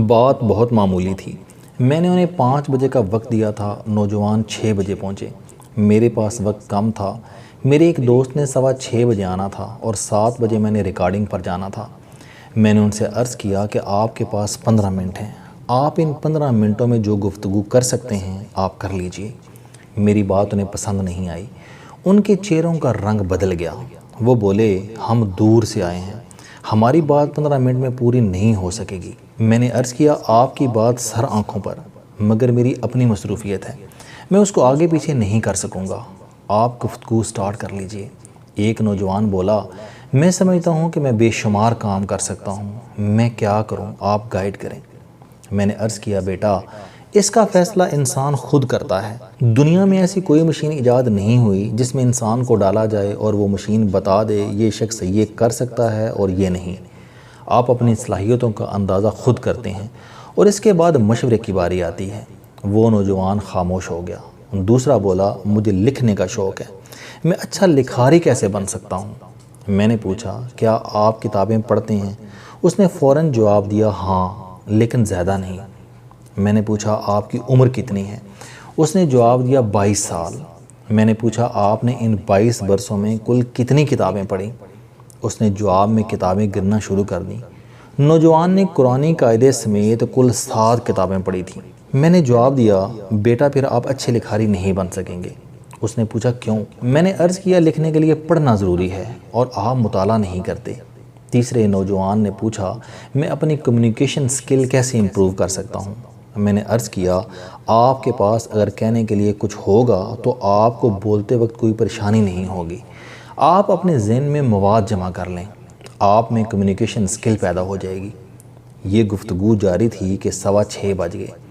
بات بہت معمولی تھی۔ میں نے انہیں 5 بجے کا وقت دیا تھا، نوجوان 6 بجے پہنچے۔ میرے پاس وقت کم تھا۔ میرے ایک دوست نے 6:15 بجے آنا تھا اور 7 بجے میں نے ریکارڈنگ پر جانا تھا۔ میں نے ان سے عرض کیا کہ آپ کے پاس 15 منٹ ہیں، آپ ان 15 منٹوں میں جو گفتگو کر سکتے ہیں آپ کر لیجئے۔ میری بات انہیں پسند نہیں آئی۔ ان کے چہروں کا رنگ بدل گیا۔ وہ بولے، ہم دور سے آئے ہیں، ہماری بات 15 منٹ میں پوری نہیں ہو سکے گی۔ میں نے عرض کیا، آپ کی بات سر آنکھوں پر، مگر میری اپنی مصروفیت ہے، میں اس کو آگے پیچھے نہیں کر سکوں گا، آپ گفتگو سٹارٹ کر لیجئے۔ ایک نوجوان بولا، میں سمجھتا ہوں کہ میں بے شمار کام کر سکتا ہوں، میں کیا کروں، آپ گائیڈ کریں۔ میں نے عرض کیا، بیٹا اس کا فیصلہ انسان خود کرتا ہے۔ دنیا میں ایسی کوئی مشین ایجاد نہیں ہوئی جس میں انسان کو ڈالا جائے اور وہ مشین بتا دے یہ شخص یہ کر سکتا ہے اور یہ نہیں۔ آپ اپنی صلاحیتوں کا اندازہ خود کرتے ہیں اور اس کے بعد مشورے کی باری آتی ہے۔ وہ نوجوان خاموش ہو گیا۔ دوسرا بولا، مجھے لکھنے کا شوق ہے، میں اچھا لکھاری کیسے بن سکتا ہوں؟ میں نے پوچھا، کیا آپ کتابیں پڑھتے ہیں؟ اس نے فوراً جواب دیا، ہاں لیکن زیادہ نہیں۔ میں نے پوچھا، آپ کی عمر کتنی ہے؟ اس نے جواب دیا، 22 سال۔ میں نے پوچھا، آپ نے ان 22 برسوں میں کل کتنی کتابیں پڑھی؟ اس نے جواب میں کتابیں گننا شروع کر دیں۔ نوجوان نے قرآنی قاعدے سمیت کل 7 کتابیں پڑھی تھیں۔ میں نے جواب دیا، بیٹا پھر آپ اچھے لکھاری نہیں بن سکیں گے۔ اس نے پوچھا، کیوں؟ میں نے عرض کیا، لکھنے کے لیے پڑھنا ضروری ہے اور آپ مطالعہ نہیں کرتے۔ تیسرے نوجوان نے پوچھا، میں اپنی کمیونیکیشن سکل کیسے امپروو کر سکتا ہوں؟ میں نے عرض کیا، آپ کے پاس اگر کہنے کے لیے کچھ ہوگا تو آپ کو بولتے وقت کوئی پریشانی نہیں ہوگی۔ آپ اپنے ذہن میں مواد جمع کر لیں، آپ میں کمیونیکیشن سکل پیدا ہو جائے گی۔ یہ گفتگو جاری تھی کہ 6:15 بج گئے۔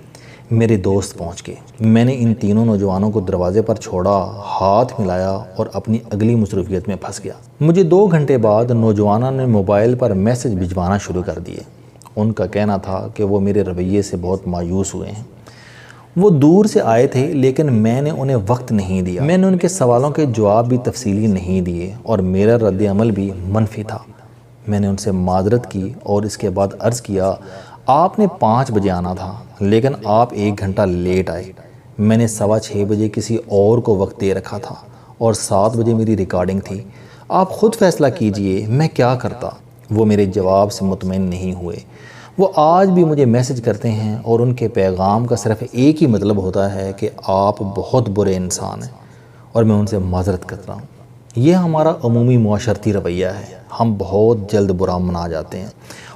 میرے دوست پہنچ گئے۔ میں نے ان تینوں نوجوانوں کو دروازے پر چھوڑا، ہاتھ ملایا اور اپنی اگلی مصروفیت میں پھنس گیا۔ مجھے 2 گھنٹے بعد نوجوانوں نے موبائل پر میسج بھجوانا شروع کر دیے۔ ان کا کہنا تھا کہ وہ میرے رویے سے بہت مایوس ہوئے ہیں۔ وہ دور سے آئے تھے لیکن میں نے انہیں وقت نہیں دیا۔ میں نے ان کے سوالوں کے جواب بھی تفصیلی نہیں دیے اور میرا رد عمل بھی منفی تھا۔ میں نے ان سے معذرت کی اور اس کے بعد عرض کیا، آپ نے 5 بجے آنا تھا لیکن آپ 1 گھنٹہ لیٹ آئے۔ میں نے 6:15 بجے کسی اور کو وقت دے رکھا تھا اور 7 بجے میری ریکارڈنگ تھی۔ آپ خود فیصلہ کیجئے میں کیا کرتا۔ وہ میرے جواب سے مطمئن نہیں ہوئے۔ وہ آج بھی مجھے میسج کرتے ہیں اور ان کے پیغام کا صرف ایک ہی مطلب ہوتا ہے کہ آپ بہت برے انسان ہیں اور میں ان سے معذرت کرتا ہوں۔ یہ ہمارا عمومی معاشرتی رویہ ہے، ہم بہت جلد برا منا جاتے ہیں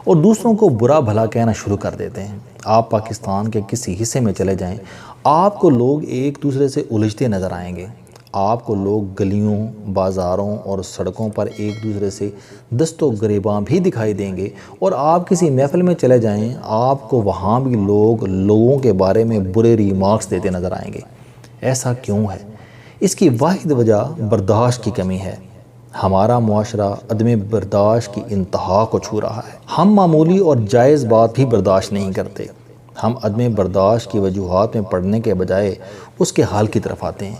اور دوسروں کو برا بھلا کہنا شروع کر دیتے ہیں۔ آپ پاکستان کے کسی حصے میں چلے جائیں، آپ کو لوگ ایک دوسرے سے الجھتے نظر آئیں گے۔ آپ کو لوگ گلیوں، بازاروں اور سڑکوں پر ایک دوسرے سے دست و گریباں بھی دکھائی دیں گے، اور آپ کسی محفل میں چلے جائیں، آپ کو وہاں بھی لوگ لوگوں کے بارے میں برے ریمارکس دیتے نظر آئیں گے۔ ایسا کیوں ہے؟ اس کی واحد وجہ برداشت کی کمی ہے۔ ہمارا معاشرہ عدم برداشت کی انتہا کو چھو رہا ہے۔ ہم معمولی اور جائز بات بھی برداشت نہیں کرتے۔ ہم عدم برداشت کی وجوہات میں پڑنے کے بجائے اس کے حل کی طرف آتے ہیں،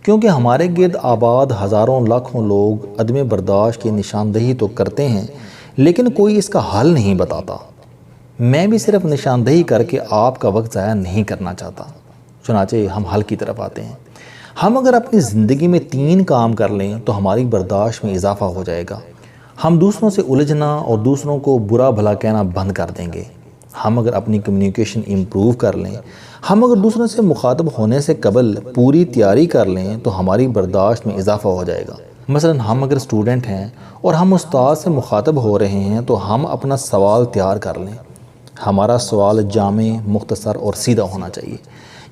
کیونکہ ہمارے گرد آباد ہزاروں لاکھوں لوگ عدم برداشت کی نشاندہی تو کرتے ہیں لیکن کوئی اس کا حل نہیں بتاتا۔ میں بھی صرف نشاندہی کر کے آپ کا وقت ضائع نہیں کرنا چاہتا، چنانچہ ہم حل کی طرف آتے ہیں۔ ہم اگر اپنی زندگی میں 3 کام کر لیں تو ہماری برداشت میں اضافہ ہو جائے گا۔ ہم دوسروں سے الجھنا اور دوسروں کو برا بھلا کہنا بند کر دیں گے۔ ہم اگر اپنی کمیونیکیشن امپروو کر لیں، ہم اگر دوسروں سے مخاطب ہونے سے قبل پوری تیاری کر لیں تو ہماری برداشت میں اضافہ ہو جائے گا۔ مثلا ہم اگر اسٹوڈنٹ ہیں اور ہم استاد سے مخاطب ہو رہے ہیں تو ہم اپنا سوال تیار کر لیں۔ ہمارا سوال جامع، مختصر اور سیدھا ہونا چاہیے۔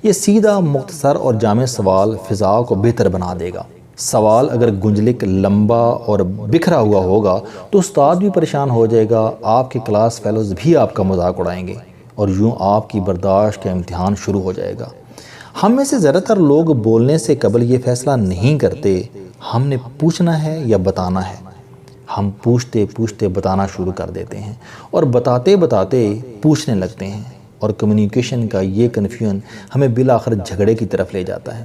یہ سیدھا، مختصر اور جامع سوال فضا کو بہتر بنا دے گا۔ سوال اگر گنجلک، لمبا اور بکھرا ہوا ہوگا تو استاد بھی پریشان ہو جائے گا، آپ کے کلاس فیلوز بھی آپ کا مذاق اڑائیں گے اور یوں آپ کی برداشت کا امتحان شروع ہو جائے گا۔ ہم میں سے زیادہ تر لوگ بولنے سے قبل یہ فیصلہ نہیں کرتے ہم نے پوچھنا ہے یا بتانا ہے۔ ہم پوچھتے پوچھتے بتانا شروع کر دیتے ہیں اور بتاتے بتاتے پوچھنے لگتے ہیں، اور کمیونیکیشن کا یہ کنفیوژن ہمیں بالآخر جھگڑے کی طرف لے جاتا ہے۔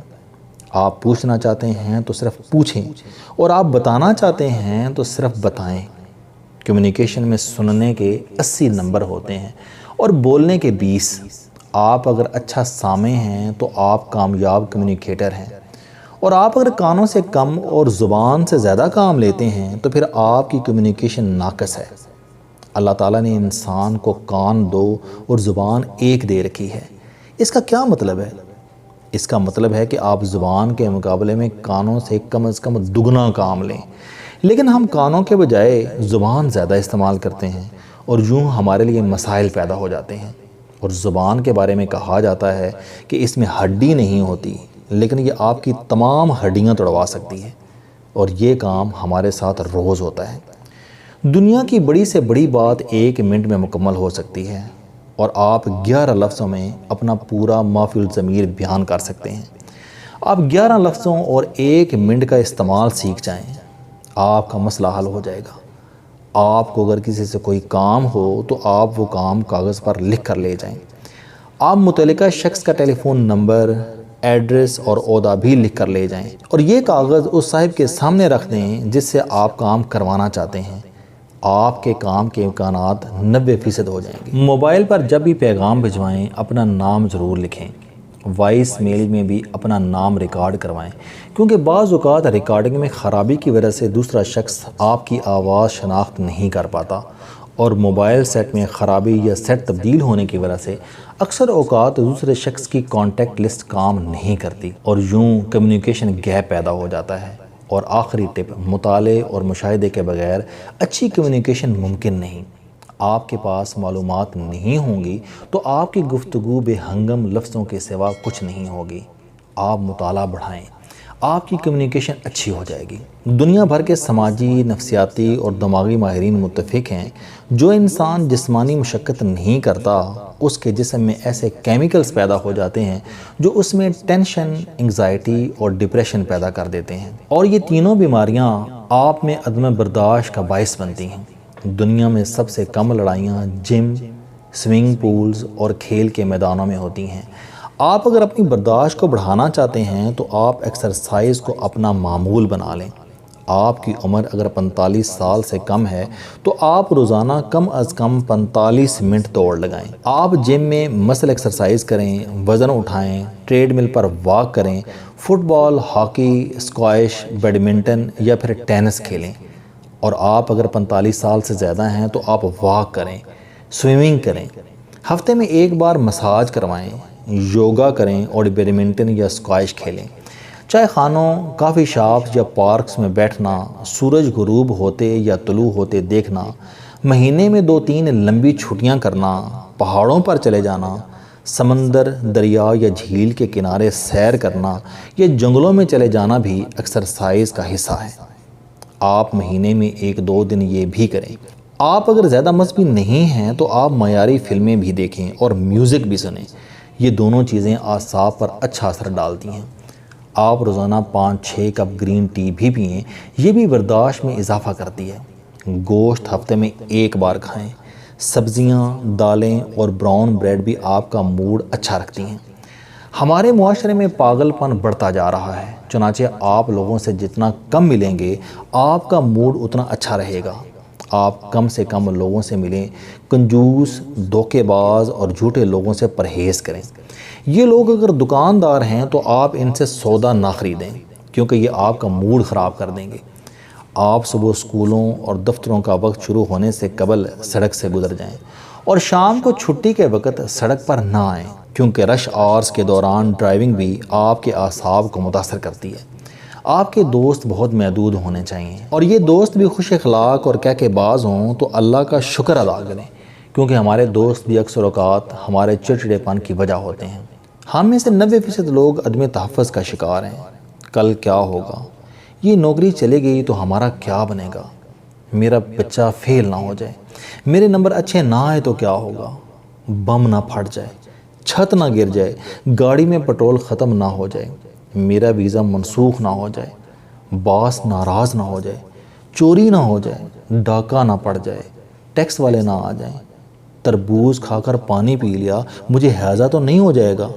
آپ پوچھنا چاہتے ہیں تو صرف پوچھیں اور آپ بتانا چاہتے ہیں تو صرف بتائیں۔ کمیونیکیشن میں سننے کے 80 نمبر ہوتے ہیں اور بولنے کے 20۔ آپ اگر اچھا سامع ہیں تو آپ کامیاب کمیونیکیٹر ہیں، اور آپ اگر کانوں سے کم اور زبان سے زیادہ کام لیتے ہیں تو پھر آپ کی کمیونیکیشن ناقص ہے۔ اللہ تعالیٰ نے انسان کو کان 2 اور زبان 1 دے رکھی ہے۔ اس کا کیا مطلب ہے؟ اس کا مطلب ہے کہ آپ زبان کے مقابلے میں کانوں سے کم از کم دگنا کام لیں، لیکن ہم کانوں کے بجائے زبان زیادہ استعمال کرتے ہیں، اور یوں ہمارے لیے مسائل پیدا ہو جاتے ہیں۔ اور زبان کے بارے میں کہا جاتا ہے کہ اس میں ہڈی نہیں ہوتی، لیکن یہ آپ کی تمام ہڈیاں توڑوا سکتی ہے، اور یہ کام ہمارے ساتھ روز ہوتا ہے۔ دنیا کی بڑی سے بڑی بات 1 منٹ میں مکمل ہو سکتی ہے، اور آپ 11 لفظوں میں اپنا پورا ما فی الضمیر بیان کر سکتے ہیں۔ آپ 11 لفظوں اور 1 منٹ کا استعمال سیکھ جائیں، آپ کا مسئلہ حل ہو جائے گا۔ آپ کو اگر کسی سے کوئی کام ہو تو آپ وہ کام کاغذ پر لکھ کر لے جائیں۔ آپ متعلقہ شخص کا ٹیلی فون نمبر، ایڈریس اور عہدہ بھی لکھ کر لے جائیں، اور یہ کاغذ اس صاحب کے سامنے رکھ دیں جس سے آپ کام کروانا چاہتے ہیں۔ آپ کے کام کے امکانات 90% ہو جائیں گے۔ موبائل پر جب بھی پیغام بھجوائیں اپنا نام ضرور لکھیں۔ وائس میل میں بھی اپنا نام ریکارڈ کروائیں، کیونکہ بعض اوقات ریکارڈنگ میں خرابی کی وجہ سے دوسرا شخص آپ کی آواز شناخت نہیں کر پاتا، اور موبائل سیٹ میں خرابی یا سیٹ تبدیل ہونے کی وجہ سے اکثر اوقات دوسرے شخص کی کانٹیکٹ لسٹ کام نہیں کرتی، اور یوں کمیونیکیشن گیپ پیدا ہو جاتا ہے۔ اور آخری ٹپ، مطالعے اور مشاہدے کے بغیر اچھی کمیونیکیشن ممکن نہیں۔ آپ کے پاس معلومات نہیں ہوں گی تو آپ کی گفتگو بے ہنگم لفظوں کے سوا کچھ نہیں ہوگی۔ آپ مطالعہ بڑھائیں، آپ کی کمیونیکیشن اچھی ہو جائے گی۔ دنیا بھر کے سماجی، نفسیاتی اور دماغی ماہرین متفق ہیں، جو انسان جسمانی مشقت نہیں کرتا اس کے جسم میں ایسے کیمیکلز پیدا ہو جاتے ہیں جو اس میں ٹینشن، انگزائٹی اور ڈپریشن پیدا کر دیتے ہیں، اور یہ تینوں بیماریاں آپ میں عدم برداشت کا باعث بنتی ہیں۔ دنیا میں سب سے کم لڑائیاں جم، سوئمنگ پولز اور کھیل کے میدانوں میں ہوتی ہیں۔ آپ اگر اپنی برداشت کو بڑھانا چاہتے ہیں تو آپ ایکسرسائز کو اپنا معمول بنا لیں۔ آپ کی عمر اگر 45 سال سے کم ہے تو آپ روزانہ کم از کم 45 منٹ دوڑ لگائیں۔ آپ جم میں مسل ایکسرسائز کریں، وزن اٹھائیں، ٹریڈ مل پر واک کریں، فٹ بال، ہاکی، اسکواش، بیڈمنٹن یا پھر ٹینس کھیلیں۔ اور آپ اگر 45 سال سے زیادہ ہیں تو آپ واک کریں، سوئمنگ کریں، ہفتے میں 1 بار مساج کروائیں، یوگا کریں اور بیڈمنٹن یا اسکواش کھیلیں۔ چائے خانوں، کافی شاپس یا پارکس میں بیٹھنا، سورج غروب ہوتے یا طلوع ہوتے دیکھنا، مہینے میں 2-3 لمبی چھٹیاں کرنا، پہاڑوں پر چلے جانا، سمندر، دریا یا جھیل کے کنارے سیر کرنا یا جنگلوں میں چلے جانا بھی ایکسرسائز کا حصہ ہے۔ آپ مہینے میں 1-2 دن یہ بھی کریں۔ آپ اگر زیادہ مذہبی نہیں ہیں تو آپ معیاری فلمیں بھی دیکھیں اور میوزک بھی سنیں۔ یہ دونوں چیزیں اعصاب پر اچھا اثر ڈالتی ہیں۔ آپ روزانہ 5-6 کپ گرین ٹی بھی پئیں، یہ بھی برداشت میں اضافہ کرتی ہے۔ گوشت ہفتے میں 1 بار کھائیں۔ سبزیاں، دالیں اور براؤن بریڈ بھی آپ کا موڈ اچھا رکھتی ہیں۔ ہمارے معاشرے میں پاگل پن بڑھتا جا رہا ہے، چنانچہ آپ لوگوں سے جتنا کم ملیں گے آپ کا موڈ اتنا اچھا رہے گا۔ آپ کم سے کم لوگوں سے ملیں، کنجوس، دھوکے باز اور جھوٹے لوگوں سے پرہیز کریں۔ یہ لوگ اگر دکاندار ہیں تو آپ ان سے سودا نہ خریدیں، کیونکہ یہ آپ کا موڈ خراب کر دیں گے۔ آپ صبح اسکولوں اور دفتروں کا وقت شروع ہونے سے قبل سڑک سے گزر جائیں، اور شام کو چھٹی کے وقت سڑک پر نہ آئیں، کیونکہ رش آورز کے دوران ڈرائیونگ بھی آپ کے اعصاب کو متاثر کرتی ہے۔ آپ کے دوست بہت محدود ہونے چاہیے، اور یہ دوست بھی خوش اخلاق اور کہہ کے باز ہوں تو اللہ کا شکر ادا کریں، کیونکہ ہمارے دوست بھی اکثر اوقات ہمارے چڑچڑے پن کی وجہ ہوتے ہیں۔ ہم میں سے 90% لوگ عدم تحفظ کا شکار ہیں۔ کل کیا ہوگا؟ یہ نوکری چلے گئی تو ہمارا کیا بنے گا؟ میرا بچہ فیل نہ ہو جائے، میرے نمبر اچھے نہ آئے تو کیا ہوگا؟ بم نہ پھٹ جائے، چھت نہ گر جائے، گاڑی میں پٹرول ختم نہ ہو جائے، میرا ویزا منسوخ نہ ہو جائے، باس ناراض نہ ہو جائے، چوری نہ ہو جائے، ڈاکہ نہ پڑ جائے، ٹیکس والے نہ آ جائیں، تربوز کھا کر پانی پی لیا، مجھے ہیضہ تو نہیں ہو جائے گا،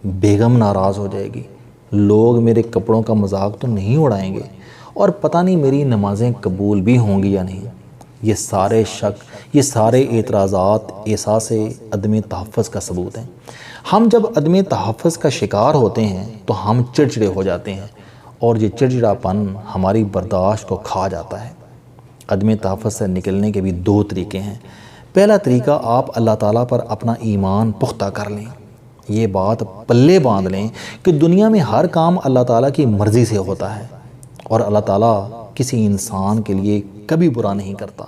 بیگم ناراض ہو جائے گی، لوگ میرے کپڑوں کا مذاق تو نہیں اڑائیں گے، اور پتہ نہیں میری نمازیں قبول بھی ہوں گی یا نہیں۔ یہ سارے شک، یہ سارے اعتراضات احساس عدم تحفظ کا ثبوت ہیں۔ ہم جب عدم تحفظ کا شکار ہوتے ہیں تو ہم چڑچڑے ہو جاتے ہیں اور یہ چڑچڑاپن ہماری برداشت کو کھا جاتا ہے۔ عدم تحفظ سے نکلنے کے بھی دو طریقے ہیں۔ پہلا طریقہ، آپ اللہ تعالیٰ پر اپنا ایمان پختہ کر لیں۔ یہ بات پلے باندھ لیں کہ دنیا میں ہر کام اللہ تعالیٰ کی مرضی سے ہوتا ہے اور اللہ تعالیٰ کسی انسان کے لیے کبھی برا نہیں کرتا۔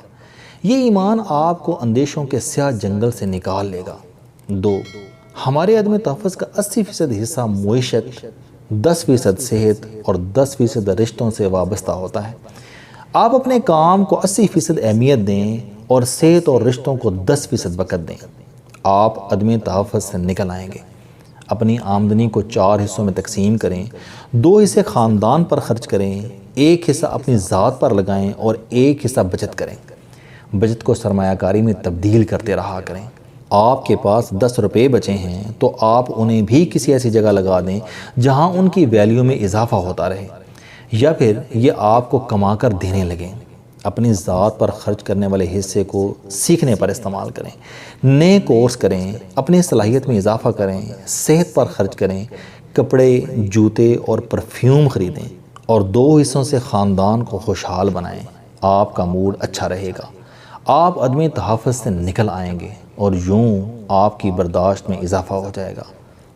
یہ ایمان آپ کو اندیشوں کے سیاہ جنگل سے نکال لے گا۔ دو، ہمارے عدم تحفظ کا 80% حصہ معیشت، 10% صحت اور 10% رشتوں سے وابستہ ہوتا ہے۔ آپ اپنے کام کو 80% اہمیت دیں اور صحت اور رشتوں کو 10% وقت دیں، آپ عدم تحفظ سے نکل آئیں گے۔ اپنی آمدنی کو 4 حصوں میں تقسیم کریں، 2 حصے خاندان پر خرچ کریں، 1 حصہ اپنی ذات پر لگائیں اور 1 حصہ بچت کریں۔ بچت کو سرمایہ کاری میں تبدیل کرتے رہا کریں۔ آپ کے پاس 10 روپے بچے ہیں تو آپ انہیں بھی کسی ایسی جگہ لگا دیں جہاں ان کی ویلیو میں اضافہ ہوتا رہے، یا پھر یہ آپ کو کما کر دینے لگیں۔ اپنی ذات پر خرچ کرنے والے حصے کو سیکھنے پر استعمال کریں، نئے کورس کریں، اپنی صلاحیت میں اضافہ کریں، صحت پر خرچ کریں، کپڑے، جوتے اور پرفیوم خریدیں، اور 2 حصوں سے خاندان کو خوشحال بنائیں۔ آپ کا موڈ اچھا رہے گا، آپ عدم تحفظ سے نکل آئیں گے اور یوں آپ کی برداشت میں اضافہ ہو جائے گا۔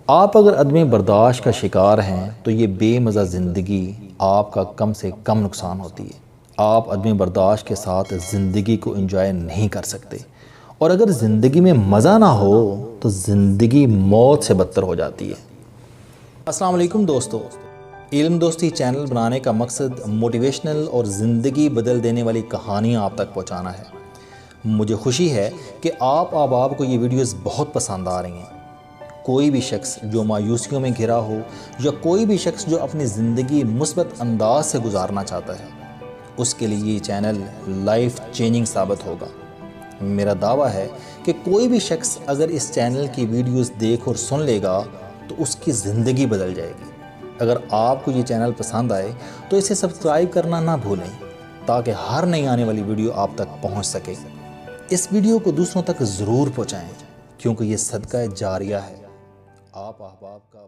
آپ اگر عدم برداشت کا شکار ہیں تو یہ بے مزہ زندگی آپ کا کم سے کم نقصان ہوتی ہے۔ آپ عدم برداشت کے ساتھ زندگی کو انجوائے نہیں کر سکتے، اور اگر زندگی میں مزہ نہ ہو تو زندگی موت سے بدتر ہو جاتی ہے۔ السلام علیکم دوستو، علم دوستی چینل بنانے کا مقصد موٹیویشنل اور زندگی بدل دینے والی کہانیاں آپ تک پہنچانا ہے۔ مجھے خوشی ہے کہ آپ احباب کو یہ ویڈیوز بہت پسند آ رہی ہیں۔ کوئی بھی شخص جو مایوسیوں میں گھرا ہو یا کوئی بھی شخص جو اپنی زندگی مثبت انداز سے گزارنا چاہتا ہے، اس کے لیے یہ چینل لائف چینجنگ ثابت ہوگا۔ میرا دعویٰ ہے کہ کوئی بھی شخص اگر اس چینل کی ویڈیوز دیکھ اور سن لے گا تو اس کی زندگی بدل جائے گی۔ اگر آپ کو یہ چینل پسند آئے تو اسے سبسکرائب کرنا نہ بھولیں تاکہ ہر نئی آنے والی ویڈیو آپ تک پہنچ سکے۔ اس ویڈیو کو دوسروں تک ضرور پہنچائیں کیونکہ یہ صدقہ جاریہ ہے۔ آپ احباب کا